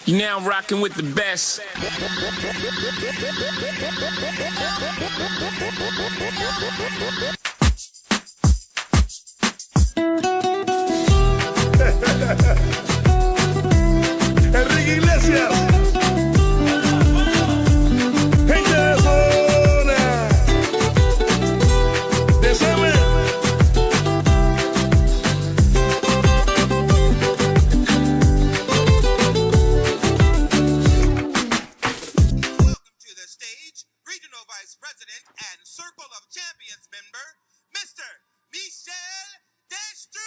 You're now rocking with the best. Enrique Iglesias. Gente de zona. Deceme. Welcome to the stage, Regional Vice President and Circle of Champions member, Mr. Michel Destruel!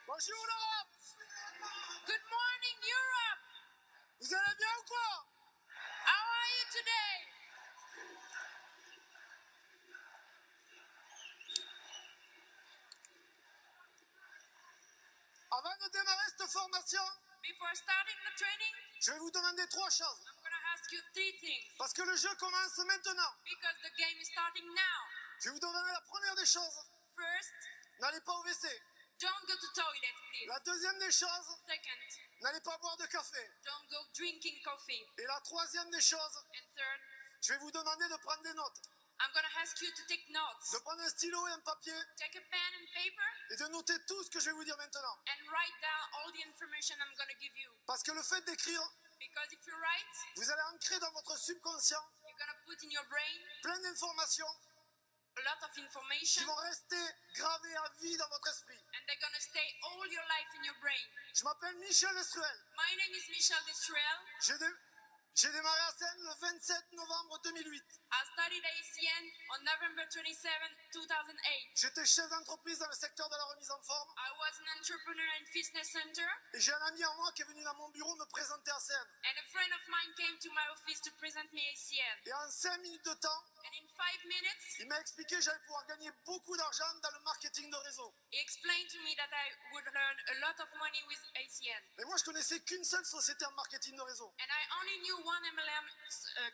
Bonjour Europe. Good morning, Europe. Vous allez bien ou quoi? How are you today? Avant de démarrer cette formation, Before starting the training, je vais vous demander trois choses. I'm going to ask you three things Parce que le jeu commence maintenant. because the game is starting now. Je vais vous demander la première des choses. First, N'allez pas au WC. don't go to toilet, please. La deuxième des choses, Second, n'allez pas boire de café. don't go drinking coffee. Et la troisième des choses, And third, je vais vous demander de prendre des notes. I'm going to ask you to take notes. De prendre un stylo et un papier Take a pen and paper et de noter tout ce que je vais vous dire maintenant. and write down all the information I'm going to give you. Parce que le fait d'écrire, Because if you write, vous allez ancrer dans votre subconscient you're going to put in your brain plein d'informations a lot of qui information vont rester gravées à vie dans votre esprit. and they're going to stay all your life in your brain. Je m'appelle Michel Estruel. My name is Michel Destruel. J'ai démarré à Seine le 27 novembre 2008. I studied ACN on November 27, 2008. J'étais chef d'entreprise dans le secteur de la remise en forme I was an entrepreneur in fitness center, et j'ai un ami à moi qui est venu dans mon bureau me présenter à Seine. and a friend of mine came to my office to present me ACN. Et en 5 minutes de temps, And in 5 minutes, il m'a expliqué que j'allais pouvoir gagner beaucoup d'argent dans le marketing de réseau. he explained to me that I would earn a lot of money with ACN. Mais moi, je connaissais qu'une seule société en marketing de réseau. And I only knew one MLM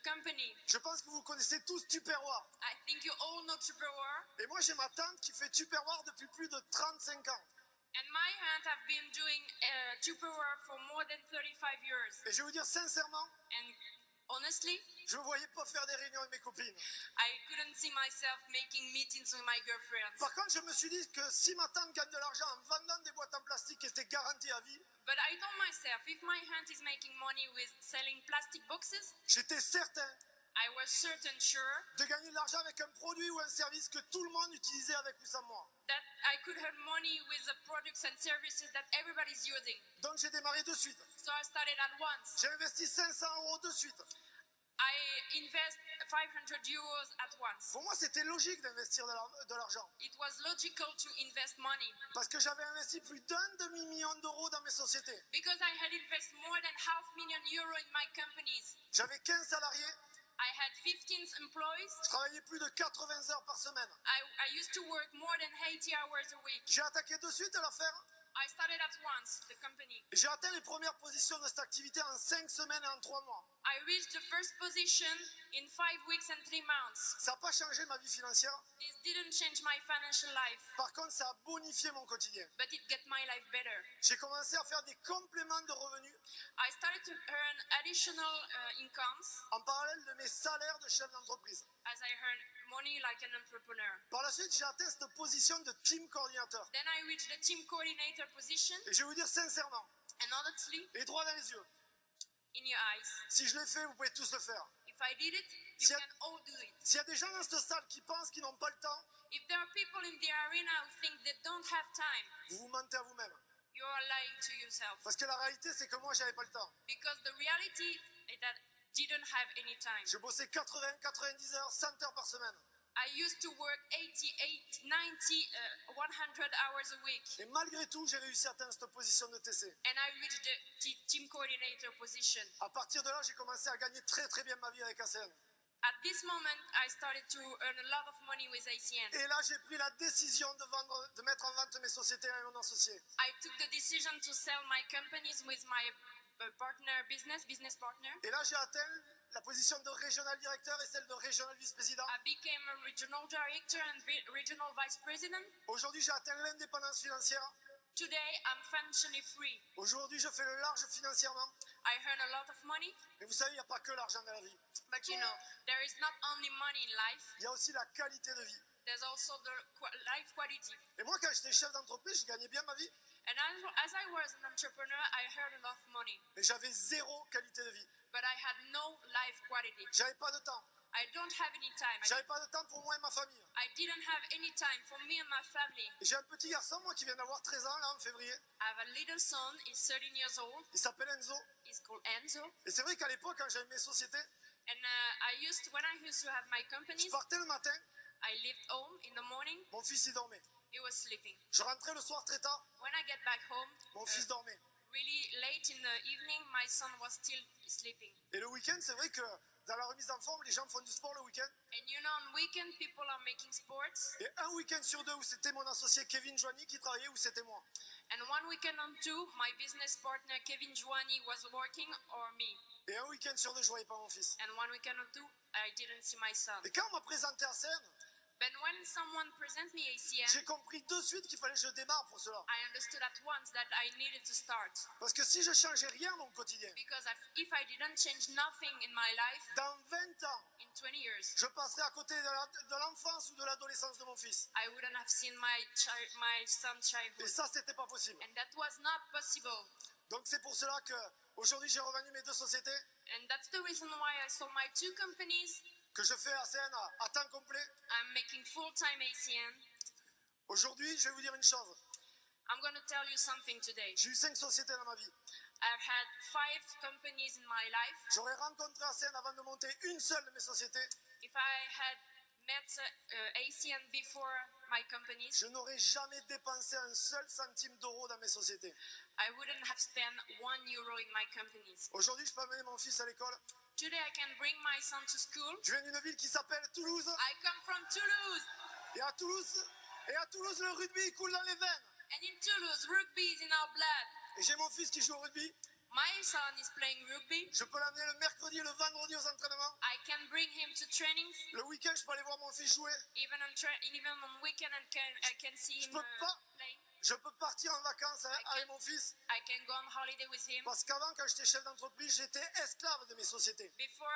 company. Je pense que vous connaissez tous Tupperware. I think you all know Tupperware. Et moi, j'ai ma tante qui fait Tupperware depuis plus de 35 ans. And my aunt have been doing Tupperware for more than 35 years. Et je vais vous dire sincèrement, And honestly, je ne me voyais pas faire des réunions avec mes copines. I couldn't see myself making meetings with my girlfriends. Par contre, je me suis dit que si ma tante gagne de l'argent en vendant des boîtes en plastique et c'était garanti à vie, But I told myself, if my aunt is making money with selling plastic boxes, j'étais certain I was sure de gagner de l'argent avec un produit ou un service que tout le monde utilisait avec ou sans moi. that I could earn money with the products and services that everybody's using. Donc j'ai démarré de suite. So I started at once. J'ai investi 500 € de suite. I invest 500 euros at once. Pour moi, c'était logique d'investir de l'argent. It was logical to invest money Parce que j'avais investi plus d'un demi-million d'euros dans mes sociétés. because I had invested more than €500,000 in my companies. J'avais 15 salariés. I had 15 employees. Je travaillais plus de 80 heures par semaine. I used to work more than 80 hours a week. J'ai attaqué de suite à l'affaire. I started at once the company. Et j'ai atteint les premières positions de cette activité en 5 semaines et en 3 mois. I reached the first position in 5 weeks and 3 months. Ça n'a pas changé ma vie financière. This didn't change my financial life, Par contre, ça a bonifié mon quotidien. but it got my life better. J'ai commencé à faire des compléments de revenus I started to earn additional incomes en parallèle de mes salaires de chef d'entreprise. as I earned money like an entrepreneur. Par la suite, j'ai atteint cette position de team coordinateur. Then I reached the team coordinator position, Et je vais vous dire sincèrement, and honestly, et droit dans les yeux, in your eyes, si je l'ai fait, vous pouvez tous le faire. if I did it, you Si- can all do it. S'il y a des gens dans cette salle qui pensent qu'ils n'ont pas le temps, If there are people in the arena who think they don't have time, vous vous mentez à vous-même. you are lying to yourself. Parce que la réalité, c'est que moi, j'avais pas le temps. Because the reality is that didn't have any time. Je bossais 80, 90 heures, 100 heures par semaine. I used to work 88, 90, 100 hours a week. Et malgré tout, j'ai réussi à atteindre cette position de TC. And I reached the team coordinator position. À partir de là, j'ai commencé à gagner très très bien ma vie avec ACN. At this moment, I started to earn a lot of money with ACN. Et là, j'ai pris la décision de mettre en vente mes sociétés avec mon associé. I took the decision to sell my companies with my business partner. Et là, j'ai atteint la position de régional directeur et celle de régional vice-président. I became a regional director and regional vice president. Aujourd'hui, j'ai atteint l'indépendance financière. Today, I'm financially free. Aujourd'hui, je fais le large financièrement. I earn a lot of money, Mais vous savez, il n'y a pas que l'argent dans la vie. but you know, there is not only money in life, Il y a aussi la qualité de vie. there's also the life quality. Et moi, quand j'étais chef d'entreprise, je gagnais bien ma vie. And as I was an entrepreneur, I earned a lot of money, Mais j'avais zéro qualité de vie. but I had no life quality. J'avais pas de temps. I don't have any time. J'avais pas de temps pour moi et ma famille. I didn't have any time for me and my family. Et j'ai un petit garçon, moi, qui vient d'avoir 13 ans, là, en février. I have a little son, he's 13 years old, Il s'appelle Enzo. he's called Enzo. Et c'est vrai qu'à l'époque, quand j'avais mes sociétés, And when I used to have my je companies, partais le matin, I left home in the morning, mon fils y dormait. he was sleeping. Je rentrais le soir très tard, When I get back home, mon fils dormait. really late in the evening, my son was still sleeping. Et le week-end, c'est vrai que dans la remise en forme, les gens font du sport le week-end. And you know, on weekend, people are making sports. Et un week-end sur deux où c'était mon associé Kevin Joigny qui travaillait, où c'était moi. And one weekend on two, my business partner Kevin Joani was working or me. Et un week-end sur deux, je voyais pas mon fils. And one weekend on two, I didn't see my son. Et quand on m'a présenté à scène, But when someone present me ACN, j'ai compris de suite qu'il fallait que je démarre pour cela. I understood at once that I needed to start. Parce que si je changeais rien dans mon quotidien, Because if I didn't change nothing in my life, dans 20 ans, in 20 years, je passerai à côté de l'enfance ou de l'adolescence de mon fils. I wouldn't have seen my son's Et childhood. ça, c'était pas possible. And that was not possible. Donc c'est pour cela que aujourd'hui j'ai revendu mes deux sociétés, And that's the reason why I sold my two companies. que je fais à scène à temps complet. I'm making full-time ACN. Aujourd'hui, je vais vous dire une chose. I'm going to tell you something today. J'ai eu 5 sociétés dans ma vie. I've had 5 companies in my life. J'aurais rencontré à scène avant de monter une seule de mes sociétés. If I had met ACN before my companies, Je n'aurais jamais dépensé un seul centime d'euro dans mes sociétés. I wouldn't have spent €1 in my companies. Aujourd'hui, je peux amener mon fils à l'école. Today I can bring my son to school. Je viens d'une ville qui s'appelle Toulouse. I come from Toulouse. Et à Toulouse, le rugby il coule dans les veines. And in Toulouse, rugby is in our blood. Et j'ai mon fils qui joue au rugby. My son is playing rugby. Je peux l'amener le mercredi et le vendredi aux entraînements. I can bring him to trainings. Le week-end, je peux aller voir mon fils jouer. Even on weekend, I can see him peux pas. playing. Je peux partir en vacances avec mon fils. I can go on holiday with him. Parce qu'avant, quand j'étais chef d'entreprise, j'étais esclave de mes sociétés. Before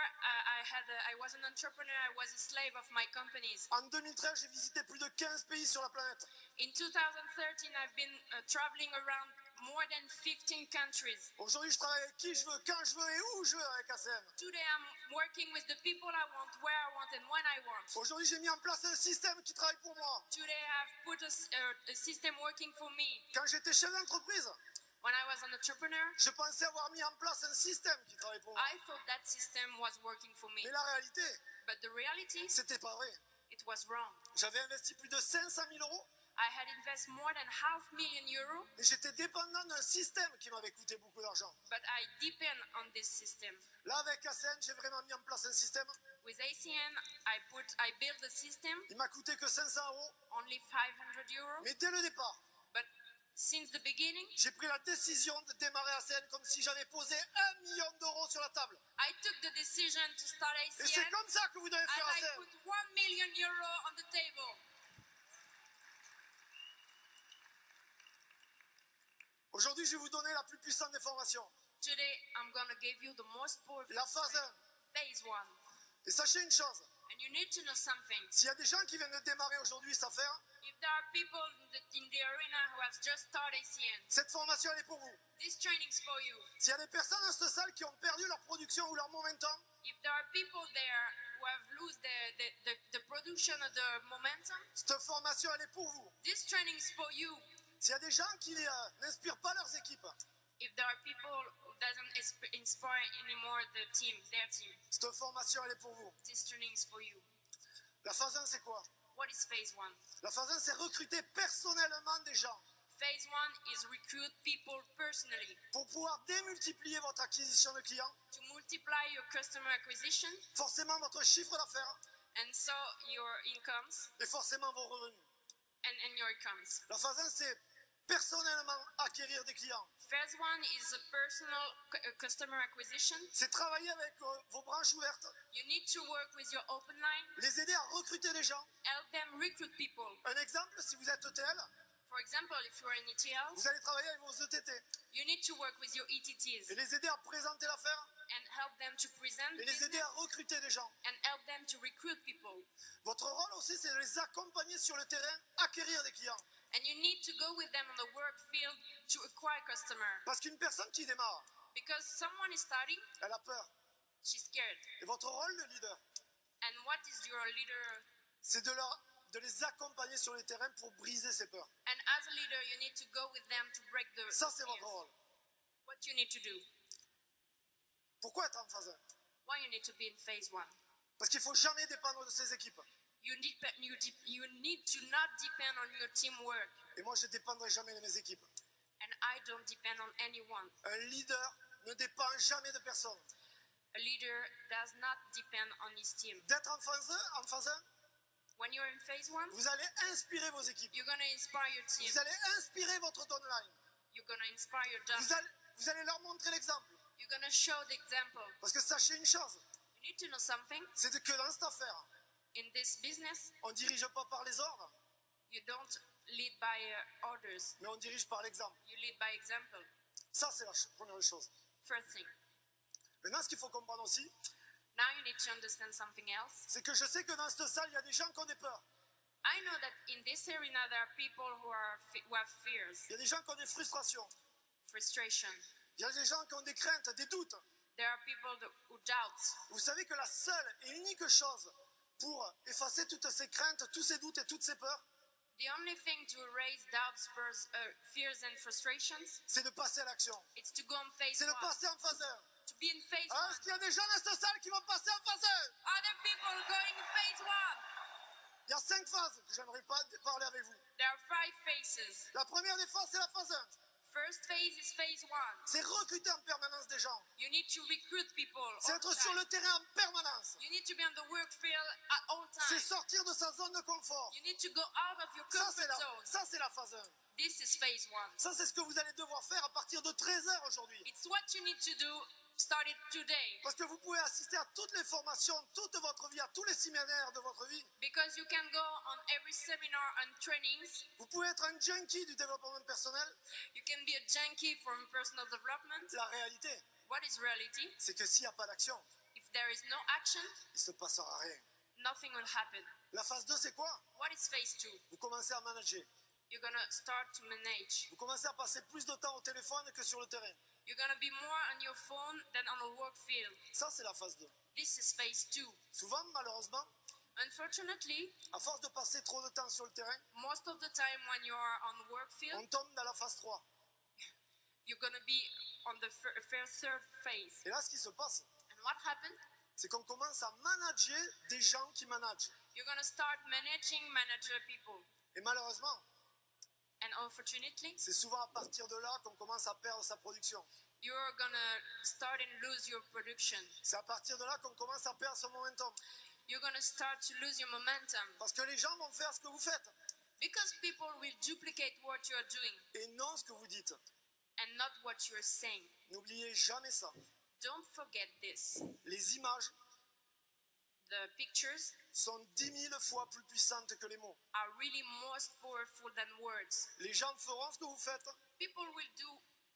I was an entrepreneur, I was a slave of my companies. En 2013, j'ai visité plus de 15 pays sur la planète. In 2013, I've been traveling around more than 15 countries. Aujourd'hui, je travaille avec qui je veux, quand je veux et où je veux avec ACN. Today, I'm working with the people I want, where I want, and when I want. Aujourd'hui, j'ai mis en place un système qui travaille pour moi. Today, I've put a system working for me. Quand j'étais chef d'entreprise, When I was an entrepreneur, je pensais avoir mis en place un système qui travaille pour moi. I thought that system was working for me. Mais la réalité, But the reality, c'était pas vrai. it was wrong. J'avais investi plus de 500 000 euros, I had invested more than €500,000, mais j'étais dépendant d'un système qui m'avait coûté beaucoup d'argent. but I depend on this system. Là, avec ACN, j'ai vraiment mis en place un système. With ACN, I built a system, Il m'a coûté que 500 euros, only €500, mais dès le départ, but since the beginning, j'ai pris la décision de démarrer ACN comme si j'avais posé 1 million d'euros sur la table. I took the decision to start Et c'est ACN comme ça que vous devez faire as I ACN. put €1 million on the table. Aujourd'hui, je vais vous donner la plus puissante des formations. Today, I'm going to give you the most powerful La phase 1. phase 1. Et sachez une chose, And you need to know something. s'il y a des gens qui viennent de démarrer aujourd'hui cette affaire, If there are people in the arena who have just started ACN, cette formation elle est pour vous. this training is for you. S'il y a des personnes dans cette salle qui ont perdu leur production ou leur momentum, If there are people there who have lost the production of the momentum, cette formation, elle est pour vous. this training is for you. S'il y a des gens qui n'inspirent pas leurs équipes, If there are people who doesn't inspire anymore their team, cette formation, elle est pour vous. this training is for you. La phase 1, c'est quoi? What is phase 1? La phase 1, c'est recruter personnellement des gens Phase 1 is recruit people personally pour pouvoir démultiplier votre acquisition de clients, to multiply your customer acquisition forcément votre chiffre d'affaires and so your incomes et forcément vos revenus. and your incomes. La phase 1, c'est personnellement acquérir des clients. Phase 1 is a personal customer acquisition. C'est travailler avec vos branches ouvertes, You need to work with your open line, les aider à recruter des gens. help them recruit people. Un exemple, si vous êtes ETL, For example, if you're an ETL, vous allez travailler avec vos ETT you need to work with your ETTs et les aider à présenter l'affaire and help them to present et les aider business à recruter des gens. and help them to recruit people. Votre rôle aussi, c'est de les accompagner sur le terrain, acquérir des clients. And you need to go with them on the work field to acquire customers. Parce qu'une personne qui démarre, Because someone is starting, elle a peur. she's scared. Et votre rôle de leader, And what is your leader? c'est de les accompagner sur le terrain pour briser ces peurs. And as a leader, you need to go with them to break the Ça, c'est votre fears. rôle. What you need to do? Pourquoi être en phase 1? Why you need to be in phase 1? Parce qu'il ne faut jamais dépendre de ses équipes. You need to not depend on your teamwork. Et moi, je ne dépendrai jamais de mes équipes. And I don't depend on anyone. Un leader ne dépend jamais de personne. A leader does not depend on his team. D'être en phase 1, When you're in phase 1, vous allez inspirer vos équipes. you're going to inspire your team. Vous allez inspirer votre downline. You're going to inspire your job. Vous allez leur montrer l'exemple. You're going to show the example. Parce que sachez une chose, You need to know something. c'est que dans cette affaire, In this business, on ne dirige pas par les ordres, you don't lead by orders. mais on dirige par l'exemple. You lead by example. Ça, c'est la première chose. First thing. Maintenant, ce qu'il faut comprendre aussi, Now you need to understand something else. c'est que je sais que dans cette salle, il y a des gens qui ont des peurs. I know that in this arena there are people who have fears, Il y a des gens qui ont des frustrations. frustration. Il y a des gens qui ont des craintes, des doutes. There are people who doubt. Vous savez que la seule et unique chose pour effacer toutes ces craintes, tous ces doutes et toutes ces peurs, The only thing to erase doubts, fears, and frustrations, c'est de passer à l'action. it's to go on phase C'est de 1. passer en phase 1. To be in phase Ah, 1. est-ce qu'il y a des gens dans cette salle qui vont passer en phase 1? Other people going in phase 1. Il y a 5 phases que j'aimerais parler avec vous. There are 5 phases. La première des phases, c'est la phase 1. First phase is phase 1. C'est recruter en permanence des gens. You need to recruit people. C'est all être the sur time. le terrain en permanence. You need to be on the work field at all C'est times. sortir de sa zone de confort. You need to go out of your Ça, comfort zone. c'est la phase 1. This is phase 1. Ça, c'est ce que vous allez devoir faire à partir de 13h aujourd'hui. It's what you need to do started today. Parce que vous pouvez assister à toutes les formations, toute votre vie, à tous les séminaires de votre vie. Because you can go on every seminar and trainings. Vous pouvez être un junkie du développement personnel. You can be a junkie from personal development. La réalité, What is reality? c'est que s'il n'y a pas d'action, If there is no action, il ne se passera rien. nothing will happen. La phase 2, c'est quoi? What is phase 2? Vous commencez à manager. You're gonna start to manage. Vous commencez à passer plus de temps au téléphone que sur le terrain. You're gonna be more on your phone than on a work field. Ça, c'est la phase 2. This is phase 2. Souvent, malheureusement, Unfortunately, à force de passer trop de temps sur le terrain, most of the time when you are on work field, on tombe dans la phase 3. you're gonna be on the third phase. Et là, ce qui se passe, And what happened? c'est qu'on commence à manager des gens qui managent. You're gonna start managing manager people. Et malheureusement, And unfortunately, c'est souvent à partir de là qu'on commence à perdre sa production. you're gonna start and lose your production. C'est à partir de là qu'on commence à perdre son momentum. You're gonna start to lose your momentum. Parce que les gens vont faire ce que vous faites Because people will duplicate what you are doing et non ce que vous dites. and not what you are saying. N'oubliez jamais ça. Don't forget this. Les images The pictures sont 10 000 fois plus puissantes que les mots. are really most powerful than words. Les gens feront ce que vous faites People will do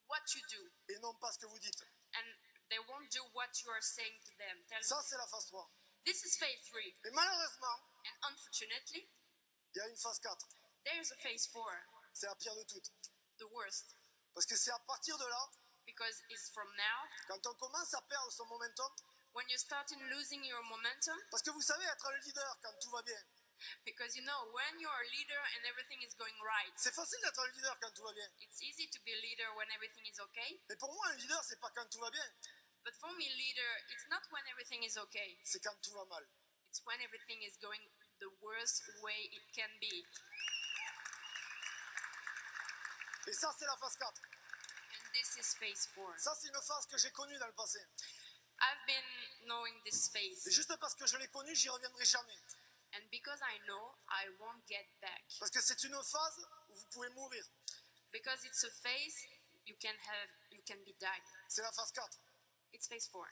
what you do et non pas ce que vous dites. and they won't do what you are saying to them. Tell Ça, them. c'est la phase 3. This is phase 3. Et malheureusement, And unfortunately, il y a une phase 4. there is a phase 4, C'est la pire de toutes. the worst. Parce que c'est à partir de là, Because it's from now, quand on commence à perdre son momentum, when you start in losing your momentum, Parce que vous savez être un leader quand tout va bien. because you know when you're a leader and everything is going right, C'est facile d'être un leader quand tout va bien. it's easy to be a leader when everything is okay. Mais pour moi, un leader, c'est pas quand tout va bien, But for me, leader, it's not when everything is okay. c'est quand tout va mal. It's when everything is going the worst way it can be. Et ça, c'est la phase 4. And this is phase 4. Ça, c'est une phase que j'ai connue dans le passé. I've been knowing this Et phase. juste parce que je l'ai connue, j'y reviendrai jamais. And because I know, I won't get back. Parce que c'est une phase où vous pouvez mourir. Because it's a phase you can be died. C'est la phase 4. It's phase 4.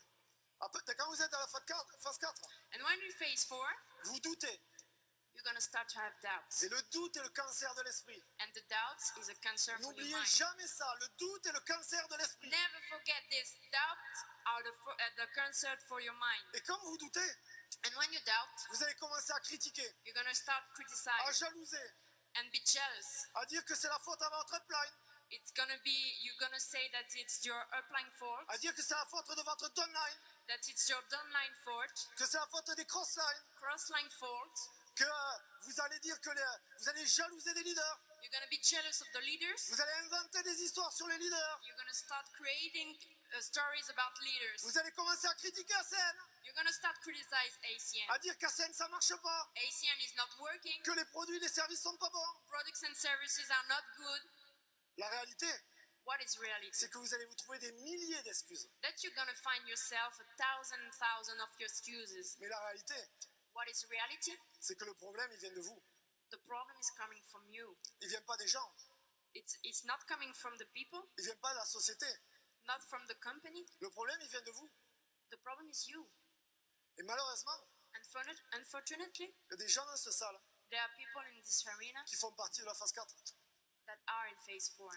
Après, quand vous êtes à la phase 4, And when you phase 4, vous doutez. you're going to start to have doubts. Et le doute est le cancer de l'esprit. And the doubts is a cancer for your N'oubliez mind. jamais ça. Le doute est le cancer de l'esprit. Never forget this. Doubts are the cancer for your mind. Et comme vous doutez, And when you doubt, vous allez commencer à critiquer, you're going to start à criticizing jalouser, and be jealous. à dire que c'est la faute à votre upline, It's going to be, you're going to say that it's your upline fault, à dire que c'est la faute de votre downline, that it's your downline fault, que c'est la faute des crosslines, crossline fault. que vous allez dire que vous allez jalouser des leaders, You're going to be jealous of the leaders. vous allez inventer des histoires sur les leaders, You're going to start creating stories about leaders. vous allez commencer à critiquer ACN, You're going to start criticize ACN. à dire qu'ACN ça marche pas, ACN is not working. que les produits et les services sont pas bons. Products and services are not good. La réalité, What is reality? c'est que vous allez vous trouver des milliers d'excuses. That you're going to find yourself a thousand of your excuses. Mais la réalité, What is reality? c'est que le problème, il vient de vous. The problem is coming from you. Il vient pas des gens, It's not coming from the people, il vient pas de la société. not from the company. Le problème, il vient de vous. The problem is you. Et malheureusement, Unfortunately, il y a des gens dans cette salle there are people in this arena qui font partie de la phase 4. that are in phase 4.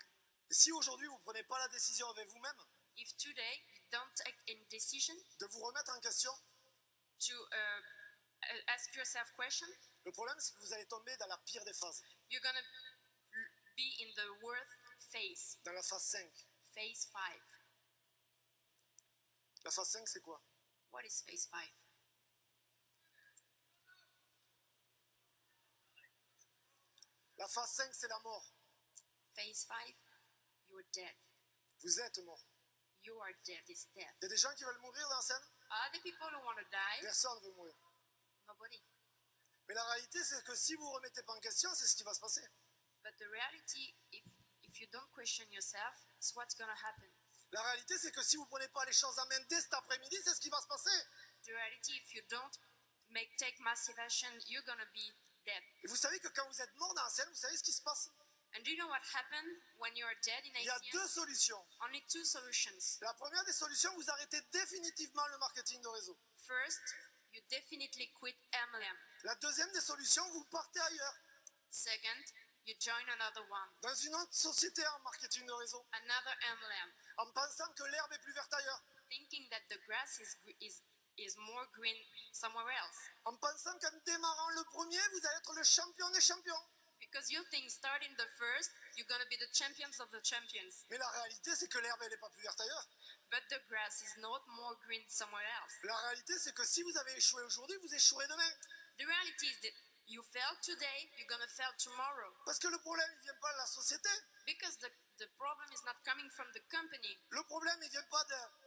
Et si aujourd'hui, vous ne prenez pas la décision avec vous-même If today you don't take any decision de vous remettre en question, to ask yourself questions, le problème, c'est que vous allez tomber dans la pire des phases, you're gonna be in the worst phase, dans la phase 5. phase 5. La phase 5, c'est quoi? What is phase 5? La phase 5, c'est la mort. Phase 5, you are dead. Vous êtes mort. You are dead. It's death. Il y a des gens qui veulent mourir dans la scène? Are the people who want to die? Personne ne veut mourir. Nobody. Mais la réalité, c'est que si vous ne remettez pas en question, c'est ce qui va se passer. But the reality, if you don't question yourself, it's what's gonna happen. La réalité, c'est que si vous ne prenez pas les choses en main dès cet après-midi, c'est ce qui va se passer. The reality, if you don't take massive action, you're gonna be dead. Et vous savez que quand vous êtes mort dans la scène, vous savez ce qui se passe? And do you know what happened when you are dead in Il y a ACN? deux solutions. Only two solutions. La première des solutions, vous arrêtez définitivement le marketing de réseau. First, you definitely quit MLM. La deuxième des solutions, vous partez ailleurs, Second, you join another one, dans une autre société en marketing de réseau, another MLM, en pensant que l'herbe est plus verte ailleurs, thinking that the grass is more green somewhere else. en pensant qu'en démarrant le premier, vous allez être le champion des champions. Because you think starting the first, you're going to be the champions of the champions. Mais la réalité, c'est que l'herbe, elle n'est pas plus verte ailleurs. But the grass is not more green somewhere else. La réalité, c'est que si vous avez échoué aujourd'hui, vous échouerez demain. The reality is that you fail today, you're going to fail tomorrow. Parce que le problème, il ne vient pas de la société. Because the problem is not coming from the company. Le problème, il ne vient pas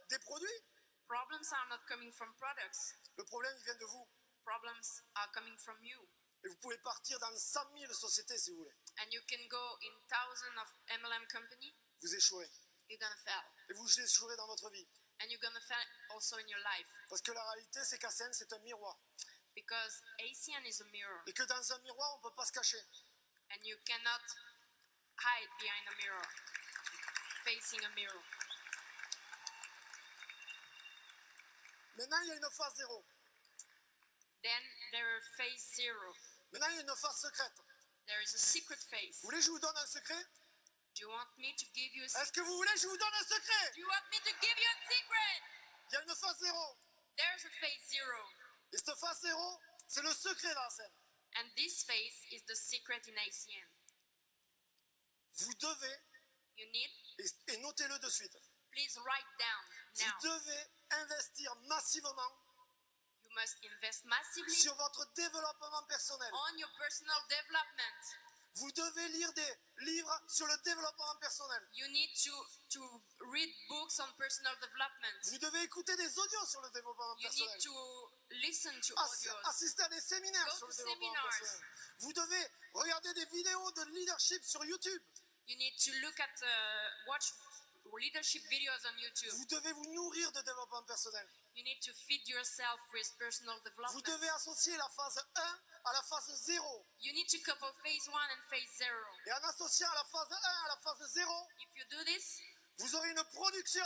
des produits. Problems are not coming from products. Le problème, il vient de vous. Problems are coming from you. Et vous pouvez partir dans 100 000 sociétés si vous voulez. And you can go in thousands of MLM company, Vous échouerez. you're going to fail. Et vous échouerez dans votre vie. And you're going to fail also in your life. Parce que la réalité, c'est qu'ACN, c'est un miroir. Because ACN is a mirror. Et que dans un miroir, on ne peut pas se cacher. And you cannot hide behind a mirror, facing a mirror. Maintenant, il y a une phase 0. Then there is phase 0. Maintenant, il y a une phase secrète. There is a secret phase. Vous voulez que je vous donne un secret? Do you want me to give you a secret? Est-ce que vous voulez que je vous donne un secret? Do you want me to give you a secret? Il y a une phase 0. There's a phase 0. Et cette phase 0, c'est le secret dans la scène. And this phase is the secret in ACN. Vous devez, You need, et notez-le de suite, please write down vous now. devez investir massivement You must invest massively sur votre développement personnel. on your personal development. Vous devez lire des livres sur le développement personnel. You need to read books on personal development. Vous devez écouter des audios sur le développement You personnel. need to listen to audios. Assister à des séminaires Go sur le to développement seminars. personnel. Vous devez regarder des vidéos de leadership sur YouTube. You need to look at, watch leadership videos on YouTube. Vous devez vous nourrir de développement personnel. You need to feed yourself with personal Vous development. devez associer la phase 1 à la phase 0. You need to couple phase 1 and phase 0. Et en associant la phase 1 à la phase 0, If you do this, vous aurez une production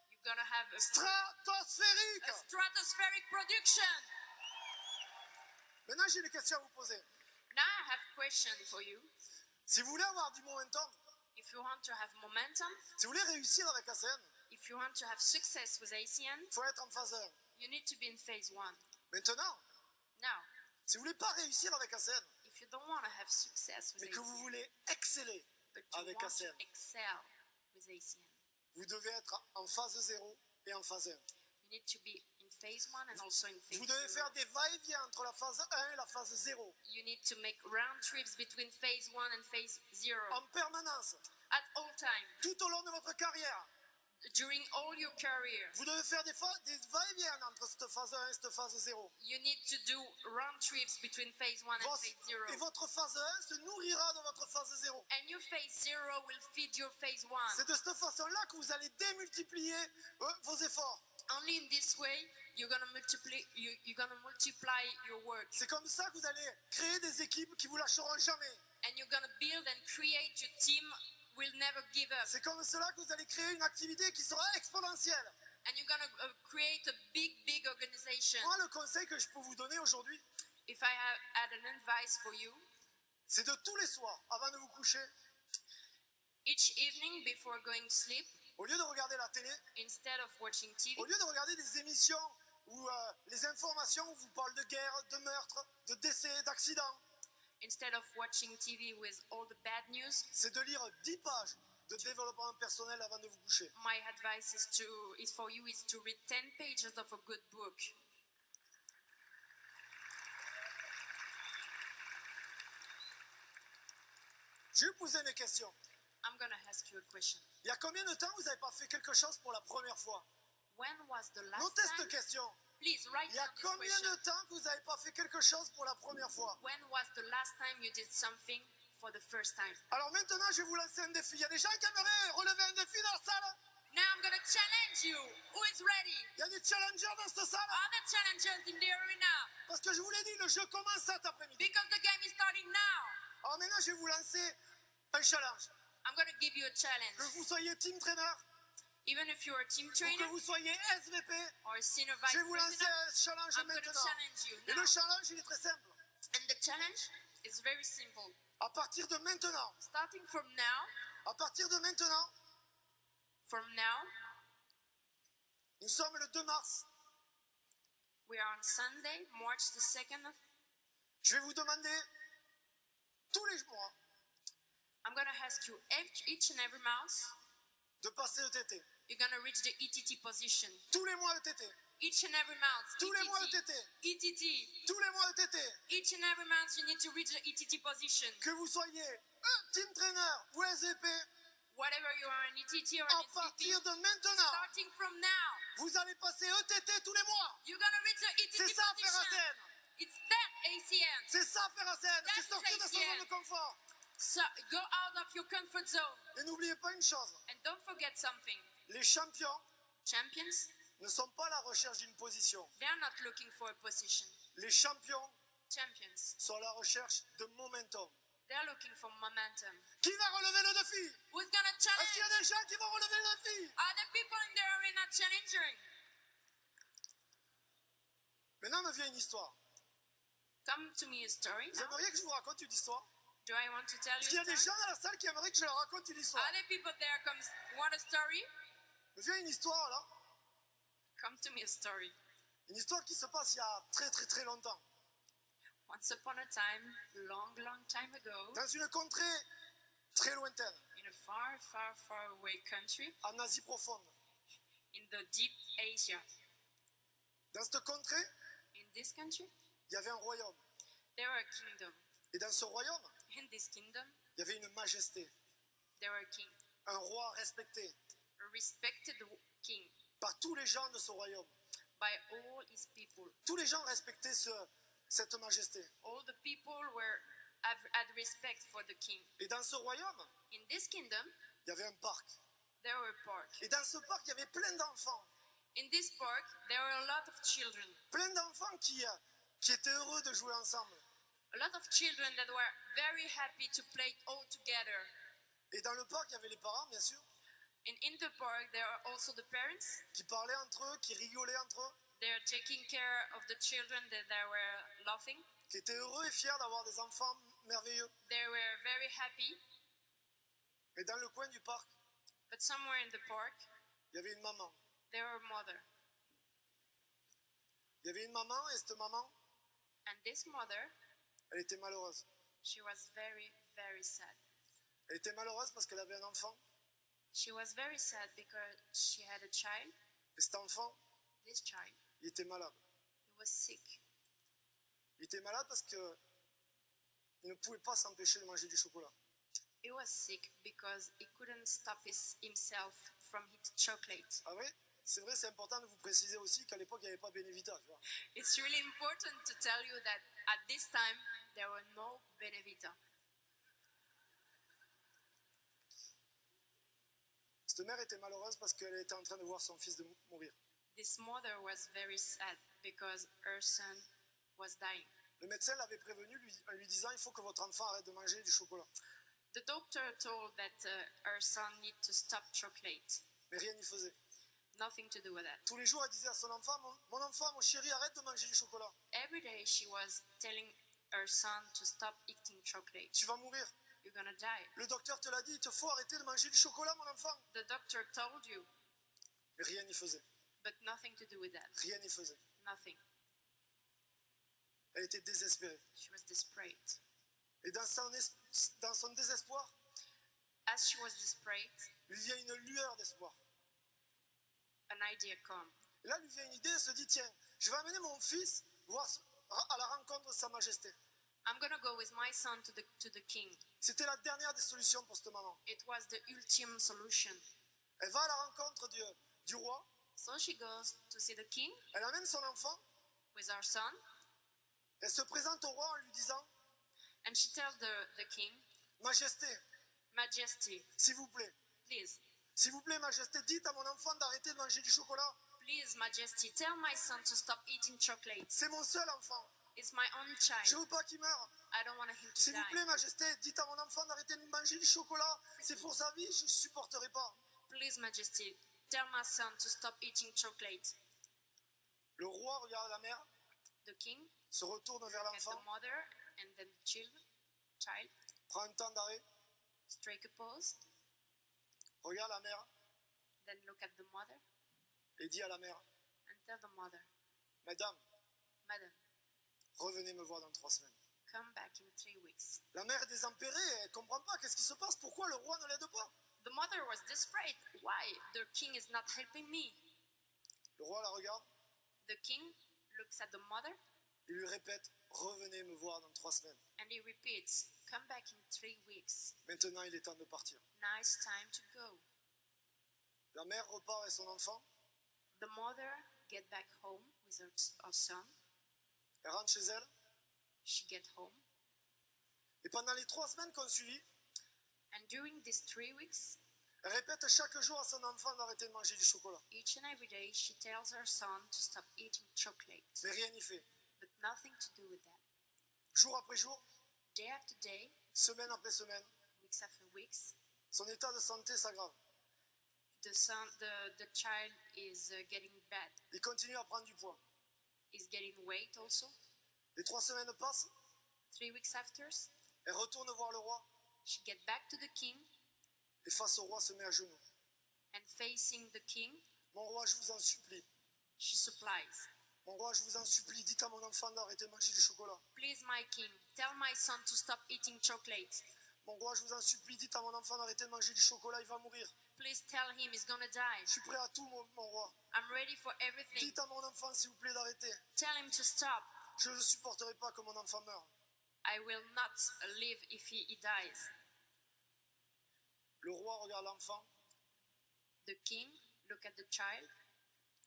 you're gonna have a stratosphérique. stratospheric production. Maintenant, j'ai une question à vous poser. Now I have a question for you. Si vous voulez avoir du momentum, If you want to have momentum, si vous voulez réussir avec ACN, if you want to have success with ACN, il faut être en phase 1. you need to be in phase 1. Maintenant, Now, si vous voulez pas réussir avec ACN, if you don't want to have success with mais que vous ACN, voulez exceller but you avec want ACN, to excel with ACN, vous devez être en phase 0 et en phase 1. you need to be in phase 1 and also in phase Vous devez 0. faire des va-et-vient entre la phase 1 et la phase 0 You need to make round trips between phase 1 and phase 0 en permanence, at all time, tout au long de votre carrière. during all your career. Vous devez faire des va-et-vient entre cette phase 1 et cette phase 0. You need to do round trips between phase 1 and phase 0. Et votre phase 1 se nourrira de votre phase 0. And your phase 0 will feed your phase 1. C'est de cette façon-là que vous allez démultiplier vos efforts. Only in this way you're gonna multiply your work, C'est comme ça que vous allez créer des équipes qui vous lâcheront jamais. and you're gonna build and create your team will never give up, C'est comme cela que vous allez créer une activité qui sera exponentielle. and you're gonna create a big organization. Moi, le conseil que je peux vous donner aujourd'hui, If I had an advice for you, c'est de tous les soirs, avant de vous coucher, each evening before going to sleep, au lieu de regarder la télé, instead of watching TV, au lieu de regarder des émissions où les informations vous parlent de guerre, de meurtre, de décès, d'accidents, instead of watching TV with all the bad news, c'est de lire 10 pages de développement personnel avant de vous coucher. my advice is for you is to read 10 pages of a good book. Je vais vous poser une question. I'm gonna ask you a question. Il y a combien de temps vous n'avez pas fait quelque chose pour la première fois? When was the last Notez time? cette question. Please write Il y a down this combien question. de temps que vous n'avez pas fait quelque chose pour la première fois? When was the last time you did something for the first time? Alors maintenant, je vais vous lancer un défi. Il y a des gens qui aimeraient relever un défi dans la salle? Now I'm gonna challenge you. Who is ready? Il y a des challengers dans cette salle? Are the challengers in the arena? Parce que je vous l'ai dit, le jeu commence cet après-midi. Because the game is starting now. Alors maintenant, je vais vous lancer un challenge. I'm gonna give you a Que challenge. vous soyez team trainer Even if you're a team ou que trainer vous soyez SVP, or a senior vice je vais vous lancer president, un challenge I'm gonna maintenant. challenge you Et now. le challenge, il est très simple. And the challenge is very simple. À partir de maintenant, Starting from now, nous sommes le 2 mars. we are on Sunday, March the 2nd. Je vais vous demander tous les mois I'm gonna ask you each and every month, de passer ETT. you're gonna reach the ETT position. Tous les mois ETT. Each and every month, Tous les mois ETT, ETT. ETT. Tous les mois ETT. Each and every month, you need to reach the ETT position. Que vous soyez un team trainer ou SVP, Whatever you are, an ETT or à an SVP, partir de maintenant, starting from now, vous allez passer ETT tous les mois. you're gonna reach the ETT C'est ça faire position. ACN. It's that ACN. C'est ça faire ACN. C'est That's sortir de sa ACN. zone de confort. So go out of your comfort zone Et n'oubliez pas une chose, and don't forget something. les champions Champions, ne sont pas à la recherche d'une position. they're not looking for a position. Les champions Champions, sont à la recherche de momentum. they're looking for momentum. Qui va relever le défi? Who's gonna Est-ce qu'il y a challenge? des gens qui vont relever le défi? Are the people in the arena challenging? Maintenant me vient une histoire. Come to me a story Vous now. aimeriez que je vous raconte une histoire? Do I want to tell Est-ce qu'il y you a a des story? gens dans la salle qui aimeraient que je leur raconte une histoire? Are the people there want a story? Me vient une histoire là. Come to me a story. Une histoire qui se passe il y a très longtemps. Once upon a time, long time ago, Dans une contrée très lointaine, in a far away country, en Asie profonde. in the deep Asia, Dans cette contrée, In this country, il y avait un royaume. there were a kingdom. Et dans ce royaume, In this kingdom, il y avait une majesté, there were a king, un roi respecté a respected king par tous les gens de ce royaume. by all his people. Tous les gens respectaient cette majesté. All the people had respect for the king. Et dans ce royaume, In this kingdom, il y avait un parc. there were a park. Et dans ce parc, il y avait plein d'enfants. In this park, there were a lot of children. Plein d'enfants qui étaient heureux de jouer ensemble. A lot of children that were very happy to play all together. Et dans le parc, il y avait les parents, bien sûr, And in the park, there are also the parents. qui parlaient entre eux, qui rigolaient entre eux, They are taking care of the children that they were laughing. qui étaient heureux et fiers d'avoir des enfants merveilleux. They were very happy. Et dans le coin du parc, But somewhere in the park, il y avait une maman. there were a mother. Il y avait une maman et cette maman, And this mother, elle était malheureuse. she was very, very sad. Elle était malheureuse parce qu'elle avait un enfant. She was very sad because she had a child. Et cet enfant, This child, il était malade. he was sick. Il était malade parce qu'il ne pouvait pas s'empêcher de manger du chocolat. He was sick because he couldn't stop himself from eating chocolate. Ah oui, c'est vrai, c'est important de vous préciser aussi qu'à l'époque, il n'y avait pas Benevita. Tu vois. It's really important to tell you that at this time there were no Benevita. Cette mère était malheureuse parce qu'elle était en train de voir son fils mourir. This mother was very sad because her son was dying. Le médecin l'avait prévenu en lui disant il faut que votre enfant arrête de manger du chocolat. The doctor told that her son need to stop chocolate. Mais rien n'y faisait. Nothing to do with that. Tous les jours, elle disait à son enfant mon enfant, mon chéri, arrête de manger du chocolat. Every day she was telling her son to stop eating chocolate. Tu vas mourir. You're gonna die. Le docteur te l'a dit, il te faut arrêter de manger du chocolat, mon enfant. The doctor told you, Mais rien n'y faisait. but nothing to do with that. Rien n'y faisait. Nothing. Elle était désespérée. She was desperate. Et dans son désespoir, As she was desperate, lui vient une lueur d'espoir. an idea come. Et là, lui vient une idée, elle se dit tiens, je vais amener mon fils voir à la rencontre de Sa Majesté. I'm gonna go with my son to the king. C'était la dernière des solutions pour cette maman. It was the ultimate solution. Elle va à la rencontre du roi, So she goes to see the king elle amène son enfant, with her son, elle se présente au roi en lui disant and she tells the king, Majesté, Majesty, s'il vous plaît, Majesté, dites à mon enfant d'arrêter de manger du chocolat. please, Majesty, tell my son to stop eating chocolate. C'est mon seul enfant. It's my only Je child. veux pas qu'il meure. I don't want him to S'il vous plaît, die. Majesté, dites à mon enfant d'arrêter de manger du chocolat. C'est pour sa vie, je ne supporterai pas. Please, Majesty, tell my son to stop eating chocolate. Le roi regarde la mère, The king se retourne vers look at the l'enfant, mother and then the child, prend un temps d'arrêt, strike a pose, regarde la mère then look at the mother et dit à la mère and tell the mother, Madame, Madam, revenez me voir dans 3 semaines. come back in 3 weeks. La mère est désempérée, elle ne comprend pas qu'est-ce qui se passe, pourquoi le roi ne l'aide pas. The mother was desperate. Why? The king is not helping me. Le roi la regarde The king looks at the mother et lui répète revenez me voir dans 3 semaines. and he repeats, come back in 3 weeks. Maintenant, il est temps de partir. Now it's time to go. La mère repart avec son enfant, The mother get back home with her son. elle rentre chez elle She get home. et pendant les 3 semaines qu'on suivit, And during these 3 weeks, elle répète chaque jour à son enfant d'arrêter de manger du chocolat. each and every day, she tells her son to stop eating chocolate. Mais rien n'y fait. But nothing to do with that. Jour après jour, Day after day, semaine après semaine, weeks after weeks, son état de santé s'aggrave. the child is getting bad. Il continue à prendre du poids. Is getting weight also. Les 3 semaines passent, 3 weeks after, elle retourne voir le roi she get back to the king et face au roi se met à genoux. and facing the king, Mon roi, je vous en supplie. she supplies. Mon roi, je vous en supplie, dites à mon enfant d'arrêter de manger du chocolat. Please, my king, tell my son to stop eating chocolate. Mon roi, je vous en supplie, dites à mon enfant d'arrêter de manger du chocolat, il va mourir. Please tell him he's gonna die. Je suis prêt à tout, mon roi. I'm ready for everything. Dites à mon enfant, s'il vous plaît, d'arrêter. Tell him to stop. Je ne supporterai pas que mon enfant meure. I will not live if he dies. Le roi regarde l'enfant The king look at the child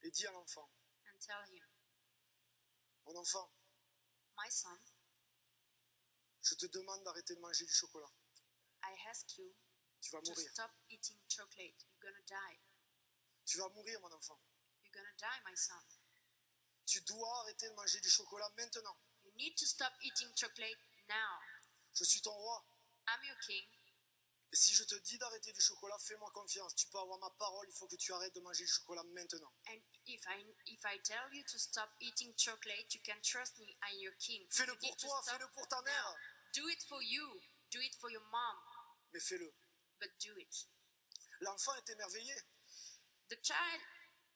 et dit à l'enfant, and tell him, mon enfant, my son, je te demande d'arrêter de manger du chocolat. I ask you Tu vas to mourir. stop eating chocolate. You're gonna die. Tu vas mourir, mon enfant. You're gonna die, my son. Tu dois arrêter de manger du chocolat maintenant. You need to stop eating chocolate now. Je suis ton roi. I'm your king. Et si je te dis d'arrêter du chocolat, fais-moi confiance. Tu peux avoir ma parole, il faut que tu arrêtes de manger du chocolat maintenant. And if I tell you to stop eating chocolate, you can trust me. I'm your king. Fais-le You pour need to toi, stop fais-le pour ta now. mère. Do it for you. Do it for your mom. Mais fais-le. But do it. L'enfant est émerveillé. The child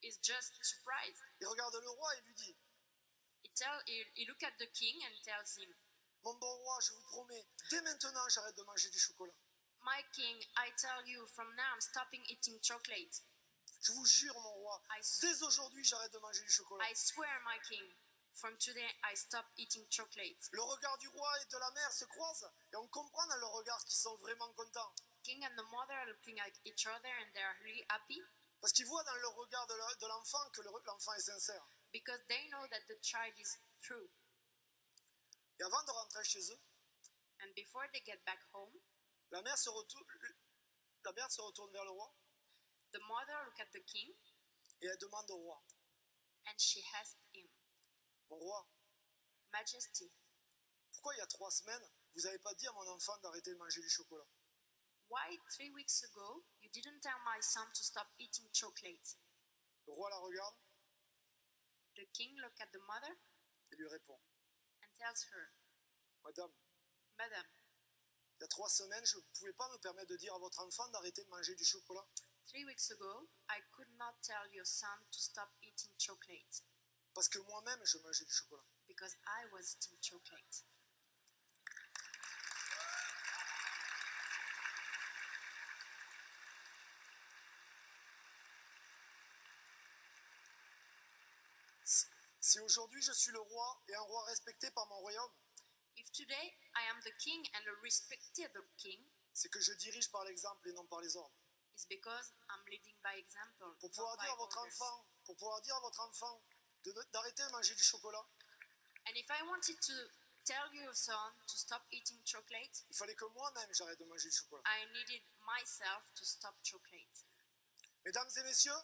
is just surprised. Il regarde le roi et lui dit, He look at the king and tells him, mon bon roi, je vous promets, dès maintenant, j'arrête de manger du chocolat. my king, I tell you, from now I'm stopping eating chocolate. Je vous jure, mon roi, dès aujourd'hui, j'arrête de manger du chocolat. I swear, my king, from today I stop eating chocolate. Le regard du roi et de la mère se croisent et on comprend dans leur regard qu'ils sont vraiment contents. King and the mother are looking at each other and they are really happy Parce qu'ils voient dans le regard de l'enfant que l'enfant est sincère. because they know that the child is true. Et avant de rentrer chez eux, And before they get back home, la mère se retourne vers le roi the mother look at the king et elle demande au roi, and she asked him, mon roi, Majesty, pourquoi il y a 3 semaines, vous n'avez pas dit à mon enfant d'arrêter de manger du chocolat? why 3 weeks ago you didn't tell my son to stop eating chocolate? Le roi la regarde The king look at the mother et lui répond, and tells her, Madame, Madam, il y a 3 semaines, je ne pouvais pas me permettre de dire à votre enfant d'arrêter de manger du chocolat. 3 weeks ago I could not tell your son to stop eating chocolate Parce que moi-même, je mangeais du chocolat. because I was eating chocolate. Si aujourd'hui je suis le roi et un roi respecté par mon royaume, If today I am the king and a respected king, c'est que je dirige par l'exemple et non par les ordres. it's because I'm leading by example, Pour not pouvoir by dire à votre enfant, d'arrêter de manger du chocolat, And if I wanted to tell your son to stop eating chocolate, il fallait que moi-même j'arrête de manger du chocolat. I needed myself to stop chocolate. Mesdames et messieurs,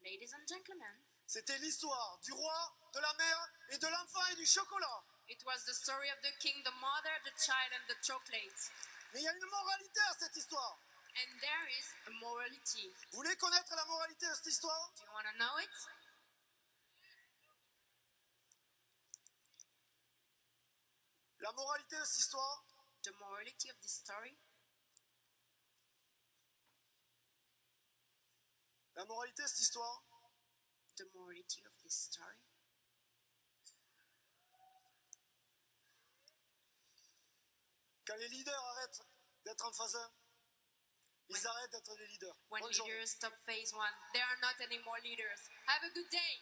Ladies and gentlemen, c'était l'histoire du roi, de la mère et de l'enfant et du chocolat. it was the story of the king, the mother, the child, and the chocolate. Mais il y a une moralité à cette histoire. And there is a morality. Vous voulez connaître la moralité de cette histoire? Do you want to know it? La moralité de cette histoire, The morality of this story? la moralité de cette histoire, The morality of this story? quand les leaders arrêtent d'être en phase 1, ils arrêtent d'être des leaders. When Bonne journée. leaders stop phase 1, they are not anymore leaders. Have a good day.